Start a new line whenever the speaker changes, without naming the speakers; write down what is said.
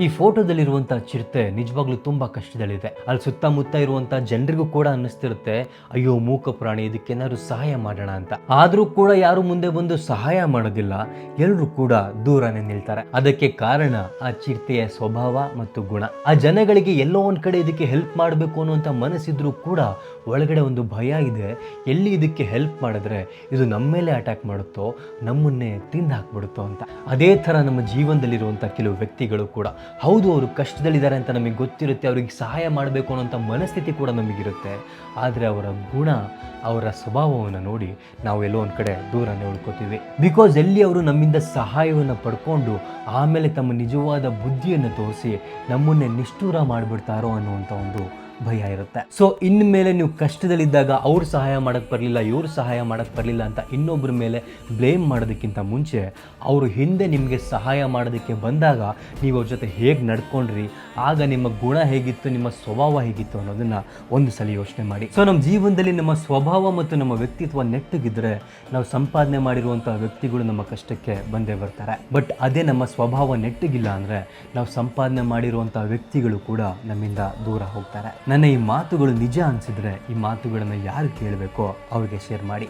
ಈ ಫೋಟೋದಲ್ಲಿರುವಂಥ ಚಿರತೆ ನಿಜವಾಗ್ಲೂ ತುಂಬ ಕಷ್ಟದಲ್ಲಿದೆ. ಅಲ್ಲಿ ಸುತ್ತಮುತ್ತ ಇರುವಂಥ ಜನರಿಗೂ ಕೂಡ ಅನ್ನಿಸ್ತಿರುತ್ತೆ, ಅಯ್ಯೋ ಮೂಕ ಪ್ರಾಣಿ, ಇದಕ್ಕೇನಾದ್ರು ಸಹಾಯ ಮಾಡೋಣ ಅಂತ. ಆದರೂ ಕೂಡ ಯಾರು ಮುಂದೆ ಬಂದು ಸಹಾಯ ಮಾಡೋದಿಲ್ಲ, ಎಲ್ಲರೂ ಕೂಡ ದೂರನೇ ನಿಲ್ತಾರೆ. ಅದಕ್ಕೆ ಕಾರಣ ಆ ಚಿರತೆಯ ಸ್ವಭಾವ ಮತ್ತು ಗುಣ. ಆ ಜನಗಳಿಗೆ ಎಲ್ಲೋ ಒಂದ್ ಕಡೆ ಇದಕ್ಕೆ ಹೆಲ್ಪ್ ಮಾಡಬೇಕು ಅನ್ನುವಂಥ ಮನಸ್ಸಿದ್ರೂ ಕೂಡ ಒಳಗಡೆ ಒಂದು ಭಯ ಇದೆ, ಎಲ್ಲಿ ಇದಕ್ಕೆ ಹೆಲ್ಪ್ ಮಾಡಿದ್ರೆ ಇದು ನಮ್ಮ ಮೇಲೆ ಅಟ್ಯಾಕ್ ಮಾಡುತ್ತೋ, ನಮ್ಮನ್ನೇ ತಿಂದು ಹಾಕ್ಬಿಡುತ್ತೋ ಅಂತ. ಅದೇ ಥರ ನಮ್ಮ ಜೀವನದಲ್ಲಿರುವಂಥ ಕೆಲವು ವ್ಯಕ್ತಿಗಳು ಕೂಡ ಹೌದು, ಅವರು ಕಷ್ಟದಲ್ಲಿದ್ದಾರೆ ಅಂತ ನಮಗೆ ಗೊತ್ತಿರುತ್ತೆ, ಅವ್ರಿಗೆ ಸಹಾಯ ಮಾಡಬೇಕು ಅನ್ನೋಂಥ ಮನಸ್ಥಿತಿ ಕೂಡ ನಮಗಿರುತ್ತೆ. ಆದರೆ ಅವರ ಗುಣ, ಅವರ ಸ್ವಭಾವವನ್ನು ನೋಡಿ ನಾವು ಎಲ್ಲೋ ಒಂದು ಕಡೆ ದೂರನೇ ಉಳ್ಕೋತೀವಿ. ಬಿಕಾಸ್ ಎಲ್ಲಿ ಅವರು ನಮ್ಮಿಂದ ಸಹಾಯವನ್ನು ಪಡ್ಕೊಂಡು ಆಮೇಲೆ ತಮ್ಮ ನಿಜವಾದ ಬುದ್ಧಿಯನ್ನು ತೋರಿಸಿ ನಮ್ಮನ್ನೇ ನಿಷ್ಠೂರ ಮಾಡಿಬಿಡ್ತಾರೋ ಅನ್ನುವಂಥ ಒಂದು ಭಯ ಇರುತ್ತೆ. ಸೊ ಇನ್ಮೇಲೆ ನೀವು ಕಷ್ಟದಲ್ಲಿದ್ದಾಗ ಅವ್ರು ಸಹಾಯ ಮಾಡೋಕ್ಕೆ ಬರಲಿಲ್ಲ, ಇವ್ರು ಸಹಾಯ ಮಾಡೋಕ್ಕೆ ಬರಲಿಲ್ಲ ಅಂತ ಇನ್ನೊಬ್ಬರ ಮೇಲೆ ಬ್ಲೇಮ್ ಮಾಡೋದಕ್ಕಿಂತ ಮುಂಚೆ ಅವರು ಹಿಂದೆ ನಿಮಗೆ ಸಹಾಯ ಮಾಡೋದಕ್ಕೆ ಬಂದಾಗ ನೀವು ಅವ್ರ ಜೊತೆ ಹೇಗೆ ನಡ್ಕೊಂಡ್ರಿ, ಆಗ ನಿಮ್ಮ ಗುಣ ಹೇಗಿತ್ತು, ನಿಮ್ಮ ಸ್ವಭಾವ ಹೇಗಿತ್ತು ಅನ್ನೋದನ್ನು ಒಂದು ಸಲ ಯೋಚನೆ ಮಾಡಿ. ಸೊ ನಮ್ಮ ಜೀವನದಲ್ಲಿ ನಮ್ಮ ಸ್ವಭಾವ ಮತ್ತು ನಮ್ಮ ವ್ಯಕ್ತಿತ್ವ ನೆಟ್ಟಗಿದ್ರೆ ನಾವು ಸಂಪಾದನೆ ಮಾಡಿರುವಂಥ ವ್ಯಕ್ತಿಗಳು ನಮ್ಮ ಕಷ್ಟಕ್ಕೆ ಬಂದೇ ಬರ್ತಾರೆ. ಬಟ್ ಅದೇ ನಮ್ಮ ಸ್ವಭಾವ ನೆಟ್ಟಗಿಲ್ಲ ಅಂದರೆ ನಾವು ಸಂಪಾದನೆ ಮಾಡಿರುವಂಥ ವ್ಯಕ್ತಿಗಳು ಕೂಡ ನಮ್ಮಿಂದ ದೂರ ಹೋಗ್ತಾರೆ. ನನ್ನ ಈ ಮಾತುಗಳು ನಿಜ ಅನಿಸಿದ್ರೆ ಈ ಮಾತುಗಳನ್ನು ಯಾರು ಕೇಳಬೇಕೋ ಅವ್ರಿಗೆ ಶೇರ್ ಮಾಡಿ.